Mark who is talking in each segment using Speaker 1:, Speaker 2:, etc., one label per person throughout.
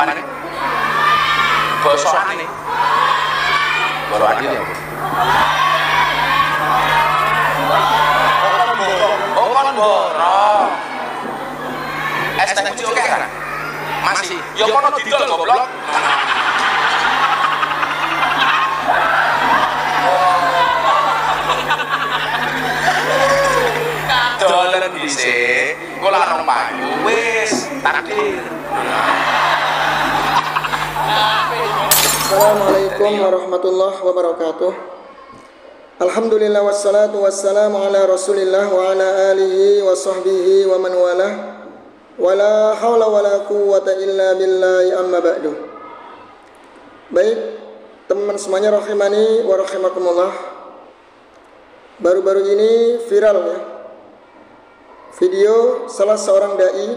Speaker 1: Apa nih? Bosoane. Boro adil ya. Oh kon boro. Es teh pucuk kan? Masih. Ya kono didol goblok. Dolen dhisik, engko larang payu wis takdir.
Speaker 2: Assalamualaikum warahmatullahi wabarakatuh. Alhamdulillah wassalatu wassalamu ala Rasulillah wa ala alihi wa sahbihi wa man walah. Wala haula wala quwwata illa billahi amma ba'du. Baik, teman-teman semuanya rahimani wa rahimakumullah. Baru-baru ini viral ya, video salah seorang dai,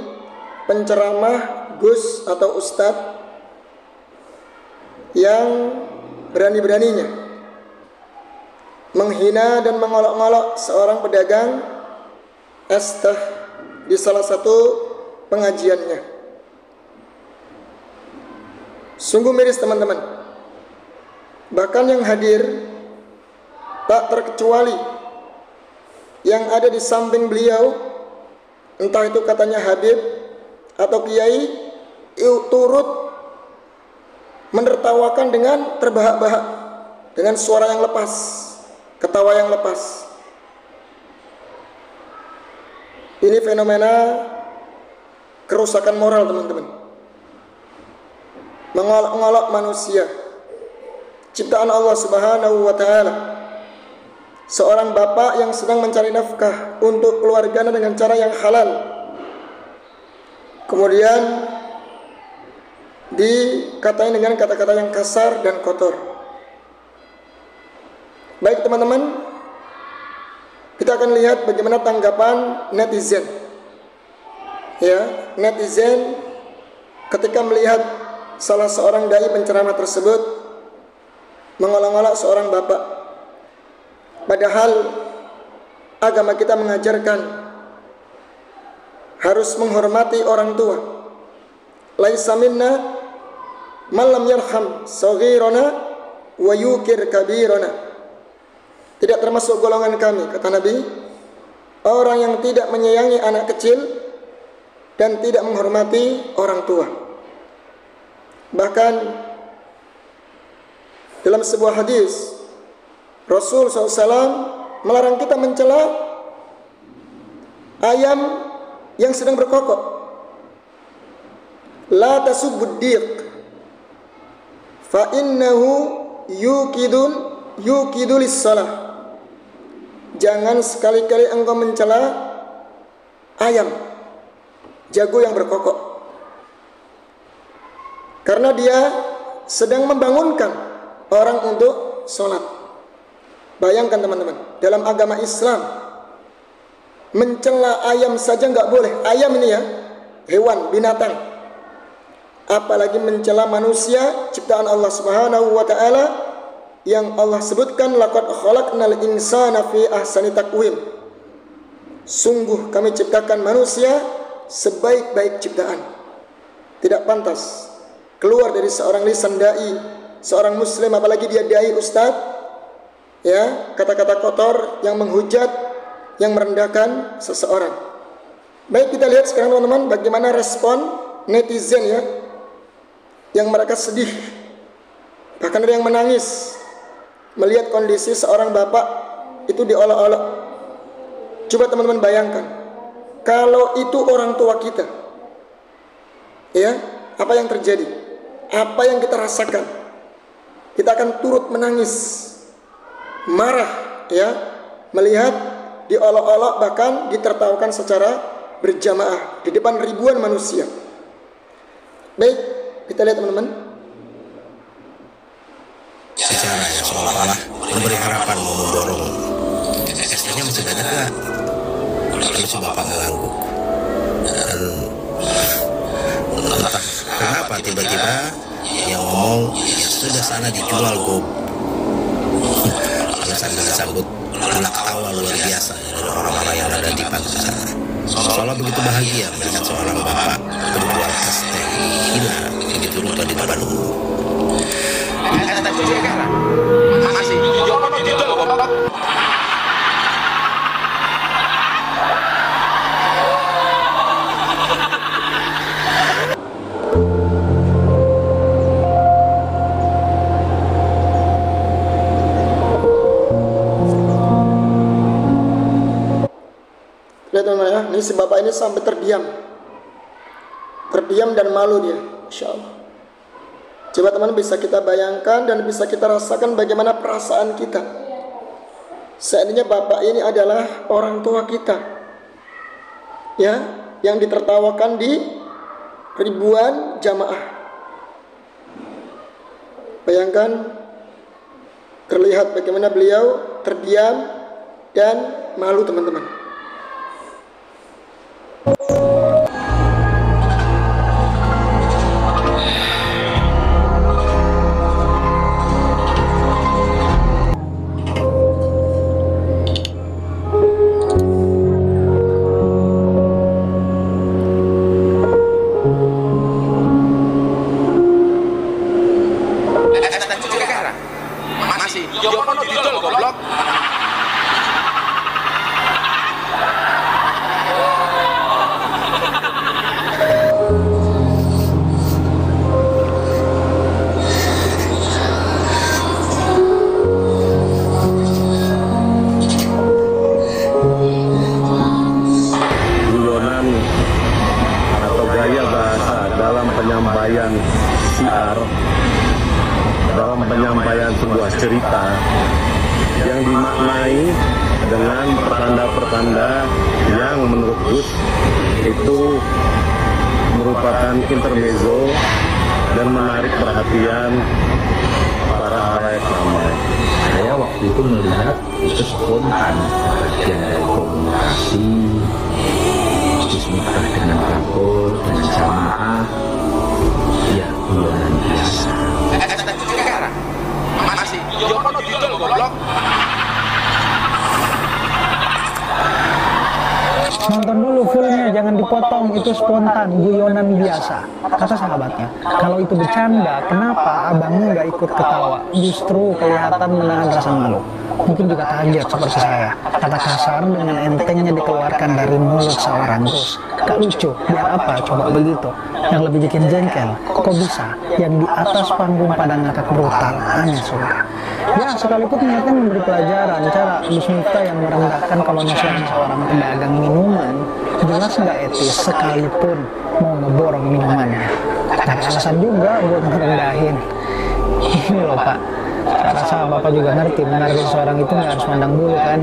Speaker 2: penceramah, gus atau ustadz yang berani-beraninya menghina dan mengolok-olok seorang pedagang es teh di salah satu pengajiannya. Sungguh miris teman-teman. Bahkan yang hadir tak terkecuali yang ada di samping beliau, entah itu katanya Habib atau Kiai, turut menertawakan dengan terbahak-bahak, dengan suara yang lepas, ketawa yang lepas. Ini fenomena kerusakan moral teman-teman. Mengolok-olok manusia, ciptaan Allah Subhanahu wa ta'ala. Seorang bapak yang sedang mencari nafkah untuk keluarganya dengan cara yang halal, kemudian dikatain dengan kata-kata yang kasar dan kotor. Baik teman-teman, kita akan lihat bagaimana tanggapan netizen. Ya, netizen ketika melihat salah seorang dai penceramah tersebut mengolok-olok seorang bapak. Padahal agama kita mengajarkan harus menghormati orang tua. Laisa minna man lam yarham saghirana wa yukir kabirana. Tidak termasuk golongan kami, kata Nabi, orang yang tidak menyayangi anak kecil dan tidak menghormati orang tua. Bahkan dalam sebuah hadis Rasul SAW melarang kita mencela ayam yang sedang berkokok. La tasubbud diq fa innahu yukidul lis-salah. Jangan sekali-kali engkau mencela ayam jago yang berkokok, karena dia sedang membangunkan orang untuk sholat. Bayangkan teman-teman, dalam agama Islam mencela ayam saja nggak boleh. Ayam ini ya, hewan, binatang. Apalagi mencela manusia, ciptaan Allah Subhanahu wa ta'ala, yang Allah sebutkan laqad khalaqnal insana fi ahsani taqwim. Sungguh kami ciptakan manusia sebaik-baik ciptaan. Tidak pantas keluar dari seorang lisan dai, seorang muslim, apalagi dia dai ustadz, ya, kata-kata kotor yang menghujat, yang merendahkan seseorang. Baik, kita lihat sekarang teman-teman bagaimana respon netizen ya, yang mereka sedih, bahkan ada yang menangis melihat kondisi seorang bapak itu diolok-olok. Coba teman-teman bayangkan, kalau itu orang tua kita, ya, apa yang terjadi? Apa yang kita rasakan? Kita akan turut menangis, marah ya, melihat diolok-olok, bahkan ditertawakan secara berjamaah di depan ribuan manusia. Baik, kita lihat teman-teman.
Speaker 3: Secara seolah-olah memberi harapan, mau mendorong. Esnya masih banyak gak? Lalu si bapak mengganggu. Dan entah kenapa tiba-tiba yang ngomong ya sudah sana dijual gob. Alasan disambut anak awal luar biasa dari orang-orang yang ada di panggung sana. Seolah begitu bahagia melihat seorang bapak berjual es teh hina begitu
Speaker 2: Lihat teman-teman ya, ini si bapak ini sampai terdiam dan malu dia, Masya Allah. Coba teman bisa kita bayangkan dan bisa kita rasakan bagaimana perasaan kita seandainya bapak ini adalah orang tua kita, ya, yang ditertawakan di ribuan jamaah. Bayangkan, terlihat bagaimana beliau terdiam dan malu teman-teman.
Speaker 1: Masih, Jokono didol goblok.
Speaker 4: Guyonan atau gaya bahasa dalam penyampaian syiar, dalam penyampaian sebuah cerita yang dimaknai dengan pertanda-pertanda yang menurut Gus itu merupakan intermezzo dan menarik perhatian para halayak ramai.
Speaker 5: Saya waktu itu melihat itu spontan, bagian dari komunikasi, terus nikah dengan kapol, dengan jamaah, ya guyonan biasa.
Speaker 1: Masih, Jokono didol goblok.
Speaker 6: Nonton dulu fullnya, jangan dipotong, itu spontan, guyonan biasa. Kata sahabatnya, kalau itu bercanda, kenapa abangnya nggak ikut ketawa? Justru kelihatan menahan rasa malu. Mungkin juga kaget seperti saya. Kata kasar dengan entengnya dikeluarkan dari mulut seorang Gus. Gak lucu, biar apa coba begitu? Yang lebih bikin jengkel, kok bisa? Yang di atas panggung pada ngakak brutal, aneh sumpah. Ya, sekalipun niatnya memberi pelajaran, cara Gus Miftah yang merendahkan kalau misalnya seorang pedagang minuman, jelas nggak etis sekalipun mau ngeborong minumannya. Gak ada alasan juga buat merendahin. Ini loh Pak, saya rasa Bapak juga ngerti, menghargai seorang itu nggak harus pandang bulu kan.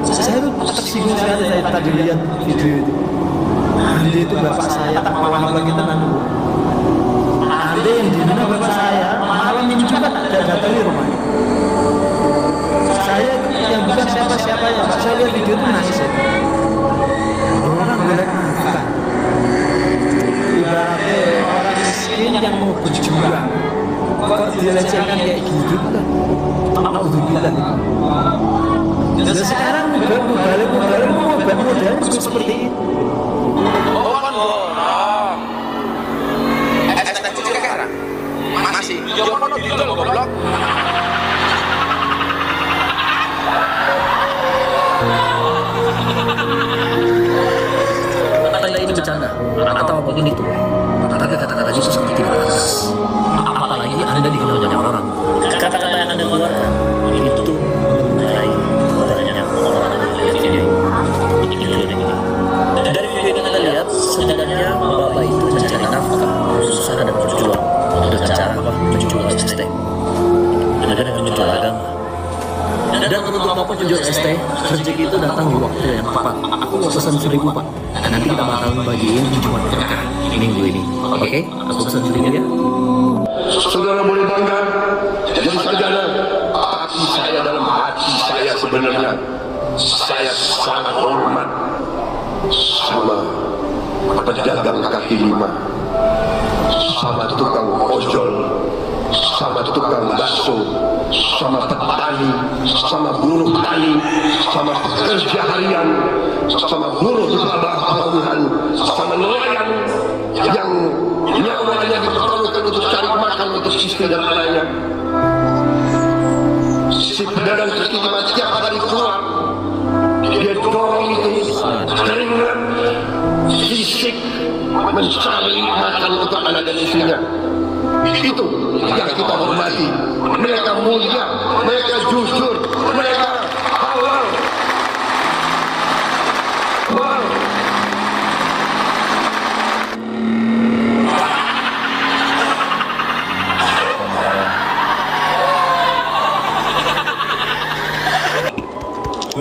Speaker 7: Saya tuh tersinggung sekali saya tadi lihat video itu. Ande itu bapak saya, tak malam lagi tenang dulu. Ande yang di mana bapak saya, malam ini juga ada datang di rumah. Saya yang bukan siapa-siapa ya, Pak. Saya lihat video itu nangis ya. Orang boleh makan. Ibaratnya orang miskin yang mau berjuang. Kok dilecehkan kayak gitu kan? Alhamdulillah. Dan sekarang balik model seperti itu.
Speaker 1: Masih, Jokono didol goblok.
Speaker 5: Tanda ini bercanda atau apapun itu, tapi kata-kata Yesus sangat tidak pantas. Apalagi Anda dikenal banyak orang. Kata-kata yang Anda keluarkan itu mengenai banyak orang yang melihat video ini. Dari video yang Anda lihat, sebenarnya Bapak itu mencari nafkah, berusaha dan berjuang dengan cara apa? Menjual ST. Dan dengan menjual agama. Dan untuk Bapak menjual ST, rezeki itu datang di waktu yang tepat. Aku mau pesan 1.000 Pak. Nanti kita bakal bagiin Jumat berkah minggu ini. Oke? Aku pesan 1.000 ya.
Speaker 4: Saudara boleh bangga, jadi saudara, hati saya dalam hati saya sebenarnya, saya sangat hormat sama pedagang kaki lima, sama tukang ojol, sama tukang bakso, sama petani, sama buruh tani, sama pekerja harian, sama buruh di pelabuhan, sama nelayan yang nyawanya diperlukan untuk cari makan untuk istri dan anaknya. Si pedagang kaki lima tiap hari keluar, dia dorong itu keringat, fisik, mencari makan untuk anak dan istrinya. Itu yang kita hormati. Mereka mulia, mereka jujur, mereka halal.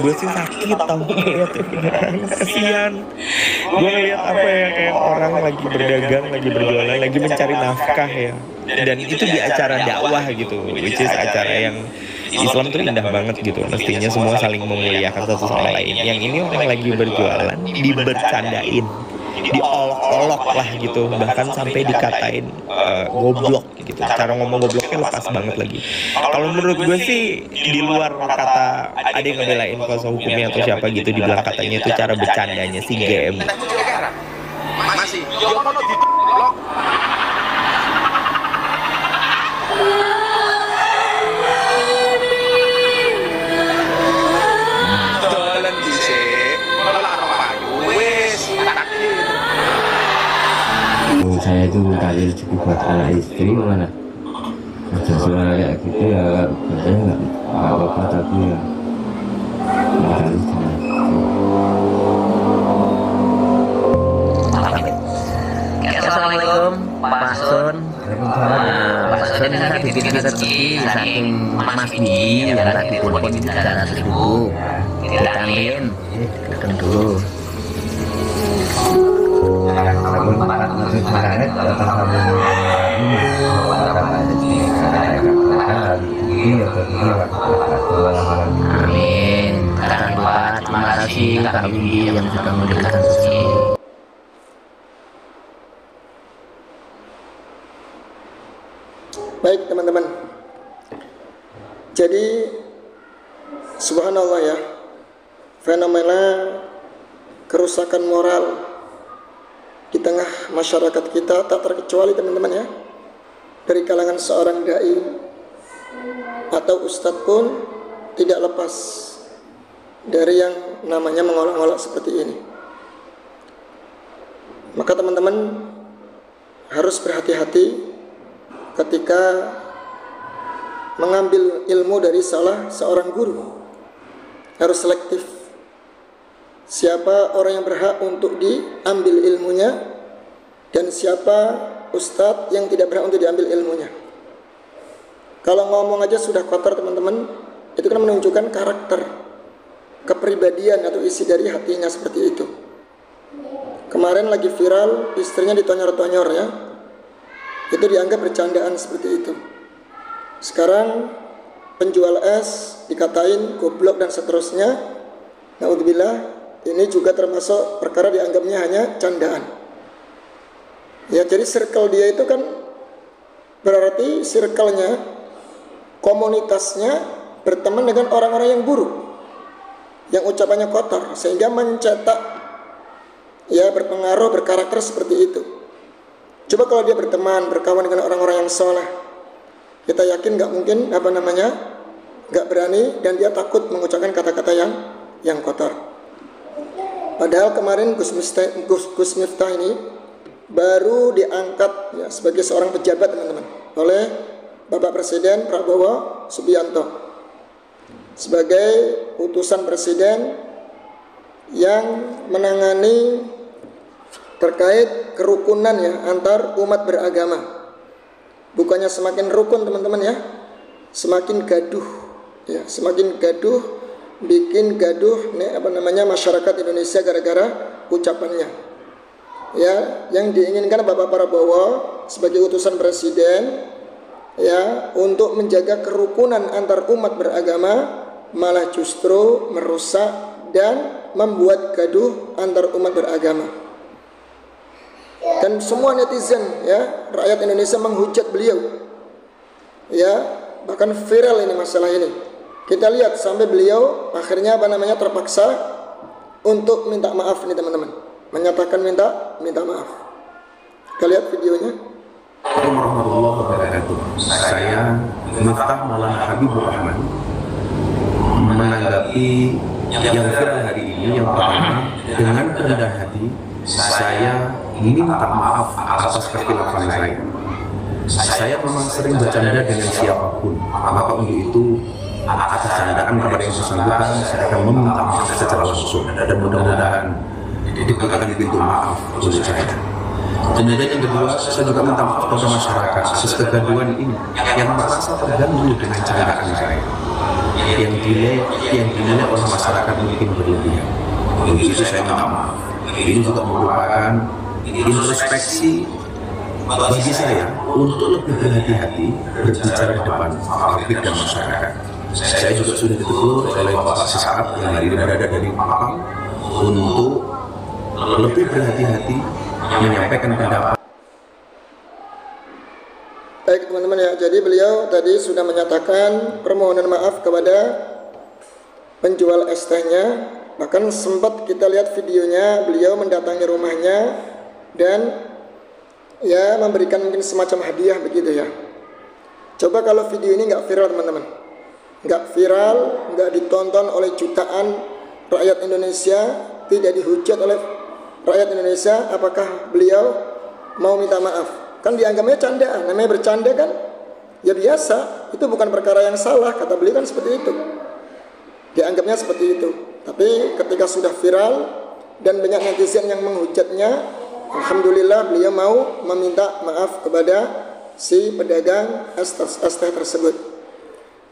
Speaker 8: gue sih sakit tau ngeliatnya beneran, kasihan. Gue ngeliat apa ya, kayak orang lagi berdagang, lagi berjualan, lagi mencari nafkah ya, dan itu di acara dakwah gitu, which is acara yang Islam tuh indah banget gitu, mestinya semua saling memuliakan satu sama lain. Yang ini orang lagi berjualan dibercandain, diolok-olok lah gitu, bahkan sampai dikatain goblok gitu. Cara ngomong gobloknya lepas banget lagi. Kalau menurut gue sih di luar kata ada yang ngebelain kuasa hukumnya atau siapa gitu, dibilang katanya itu cara bercandanya si GM.
Speaker 1: Masih Joko di blok. Dolan dhisik, malah payu wis takdir.
Speaker 9: Saya itu karir cukup buat anak istri mana ada suara kayak gitu ya, saya nggak apa-apa, tapi ya harus
Speaker 10: Assalamualaikum Pak Sun. Pak Sun ini saya dibikin rezeki saking Mas Biji yang tadi telepon tidak ada 1.000 ditangin dulu. Amin. Kak Bapak, terima kasih Kak Biji yang sudah memberikan rezeki.
Speaker 2: Baik teman-teman, jadi subhanallah ya, fenomena kerusakan moral di tengah masyarakat kita tak terkecuali teman-teman ya, dari kalangan seorang dai atau ustadz pun tidak lepas dari yang namanya mengolok-olok seperti ini. Maka teman-teman harus berhati-hati ketika mengambil ilmu dari salah seorang guru. Harus selektif. Siapa orang yang berhak untuk diambil ilmunya, dan siapa ustadz yang tidak berhak untuk diambil ilmunya. Kalau ngomong aja sudah kotor teman-teman, itu kan menunjukkan karakter, kepribadian atau isi dari hatinya seperti itu. Kemarin lagi viral, istrinya ditonyor-tonyor ya, itu dianggap bercandaan seperti itu. Sekarang penjual es dikatain goblok dan seterusnya. Naudzubillah, ini juga termasuk perkara dianggapnya hanya candaan. Ya, jadi circle dia itu kan berarti circle-nya, komunitasnya berteman dengan orang-orang yang buruk, yang ucapannya kotor, sehingga mencetak ya berpengaruh, berkarakter seperti itu. Coba kalau dia berteman, berkawan dengan orang-orang yang soleh, kita yakin nggak mungkin nggak berani, dan dia takut mengucapkan kata-kata yang kotor. Padahal kemarin Gus Miftah ini baru diangkat ya, sebagai seorang pejabat teman-teman oleh Bapak Presiden Prabowo Subianto sebagai utusan presiden yang menangani terkait kerukunan ya antar umat beragama. Bukannya semakin rukun teman-teman ya, semakin gaduh ya, semakin gaduh, bikin gaduh masyarakat Indonesia gara-gara ucapannya. Ya, yang diinginkan Bapak Prabowo sebagai utusan presiden ya untuk menjaga kerukunan antar umat beragama, malah justru merusak dan membuat gaduh antar umat beragama. Dan semua netizen ya, rakyat Indonesia menghujat beliau ya, bahkan viral ini masalah ini. Kita lihat sampai beliau akhirnya terpaksa untuk minta maaf nih teman-teman, menyatakan minta maaf. Kita lihat videonya.
Speaker 11: Assalamualaikum warahmatullahi wabarakatuh. Saya Miftah Maulana Habibur Rahman menanggapi yang viral hari ini. Yang pertama, dengan kerendahan hati saya minta maaf atas kekhilafan saya. Saya memang sering bercanda dengan siapapun, maka untuk itu atas candaan kepada yang bersangkutan saya akan meminta maaf secara langsung, dan mudah-mudahan dibukakan pintu maaf untuk saya. Kemudian yang kedua, saya juga minta maaf kepada masyarakat atas kegaduhan ini yang merasa terganggu dengan candaan saya, yang dinilai oleh masyarakat mungkin berlebihan. Untuk itu saya minta maaf. Ini juga merupakan introspeksi bagi saya untuk lebih berhati-hati berbicara di depan publik dan masyarakat. Saya juga sudah ditegur oleh Bapak Siskap yang hari ini berada dari Malang untuk lebih berhati-hati menyampaikan pendapat.
Speaker 2: Baik teman-teman ya, jadi beliau tadi sudah menyatakan permohonan maaf kepada penjual es tehnya. Bahkan sempat kita lihat videonya beliau mendatangi rumahnya dan ya memberikan mungkin semacam hadiah begitu ya. Coba kalau video ini nggak viral teman-teman, nggak viral, nggak ditonton oleh jutaan rakyat Indonesia, tidak dihujat oleh rakyat Indonesia, apakah beliau mau minta maaf? Kan dianggapnya candaan, namanya bercanda kan? Ya biasa, itu bukan perkara yang salah, kata beliau kan seperti itu. Dianggapnya seperti itu. Tapi ketika sudah viral dan banyak netizen yang menghujatnya, alhamdulillah beliau mau meminta maaf kepada si pedagang es teh tersebut.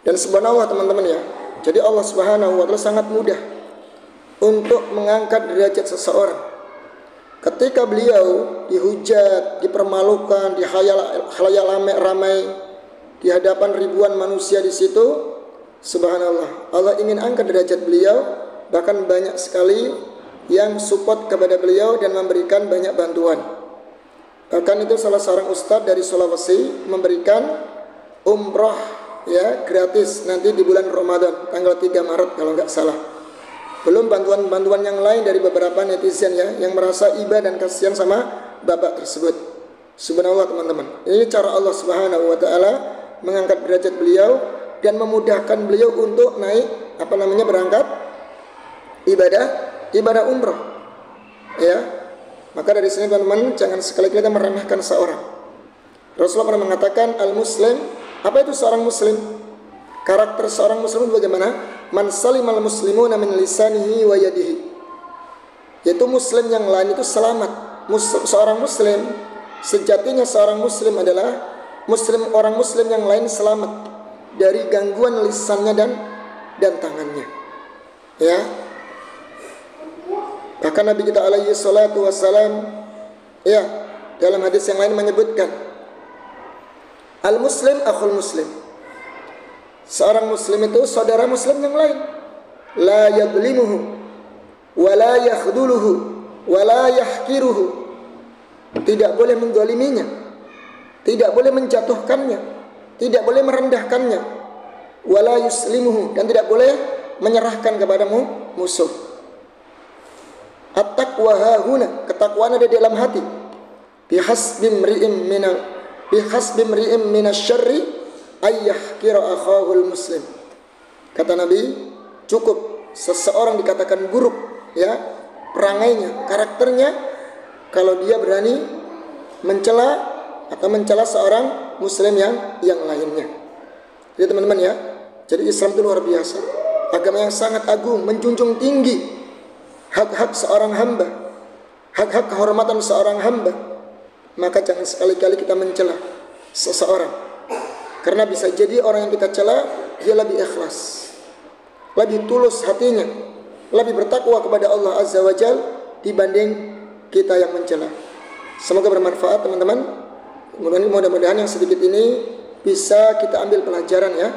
Speaker 2: Dan subhanallah teman-teman ya, jadi Allah Subhanahu wa Ta'ala sangat mudah untuk mengangkat derajat seseorang. Ketika beliau dihujat, dipermalukan, di khalayak ramai di hadapan ribuan manusia di situ, subhanallah, Allah ingin angkat derajat beliau. Bahkan banyak sekali yang support kepada beliau dan memberikan banyak bantuan. Bahkan itu salah seorang ustadz dari Sulawesi memberikan umroh ya gratis nanti di bulan Ramadan tanggal 3 Maret kalau nggak salah. Belum bantuan-bantuan yang lain dari beberapa netizen ya yang merasa iba dan kasihan sama bapak tersebut. Subhanallah teman-teman. Ini cara Allah Subhanahu wa Ta'ala mengangkat derajat beliau dan memudahkan beliau untuk naik berangkat ibadah umroh. Ya. Maka dari sini teman-teman jangan sekali-kali kita meremehkan seorang. Rasulullah pernah mengatakan al-muslim, apa itu seorang muslim? Karakter seorang muslim itu bagaimana? Man salimal muslimuna min lisanihi wa yadihi. Yaitu muslim yang lain itu selamat. Seorang muslim, sejatinya seorang muslim adalah orang muslim yang lain selamat dari gangguan lisannya dan tangannya. Ya. Bahkan Nabi kita alaihi salatu wassalam ya dalam hadis yang lain menyebutkan al-muslim akhul muslim. Seorang muslim itu saudara muslim yang lain. La yadlimuhu wa la yakhduluhu wa la yahkiruhu. Tidak boleh menzaliminya, tidak boleh menjatuhkannya, tidak boleh merendahkannya. Wa la yuslimuhu, dan tidak boleh menyerahkan kepadamu musuh. At-taqwa hahuna, ketakwaan ada di dalam hati. Bihasbi mri'in minasyarri ayyahkira akhahul muslim. Kata Nabi, cukup seseorang dikatakan buruk ya perangainya, karakternya kalau dia berani mencela seorang muslim yang lainnya. Jadi teman-teman ya, jadi Islam itu luar biasa. Agama yang sangat agung, menjunjung tinggi hak-hak seorang hamba, hak-hak kehormatan seorang hamba. Maka jangan sekali-kali kita mencela seseorang, karena bisa jadi orang yang kita cela dia lebih ikhlas, lebih tulus hatinya, lebih bertakwa kepada Allah Azza wa Jal dibanding kita yang mencela. Semoga bermanfaat teman-teman. Mudah-mudahan yang sedikit ini bisa kita ambil pelajaran ya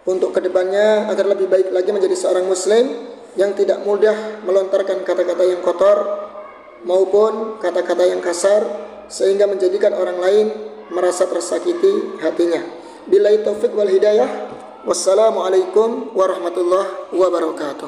Speaker 2: untuk kedepannya agar lebih baik lagi menjadi seorang muslim yang tidak mudah melontarkan kata-kata yang kotor maupun kata-kata yang kasar sehingga menjadikan orang lain merasa tersakiti hatinya. Billahi taufik wal hidayah. Wassalamualaikum warahmatullahi wabarakatuh.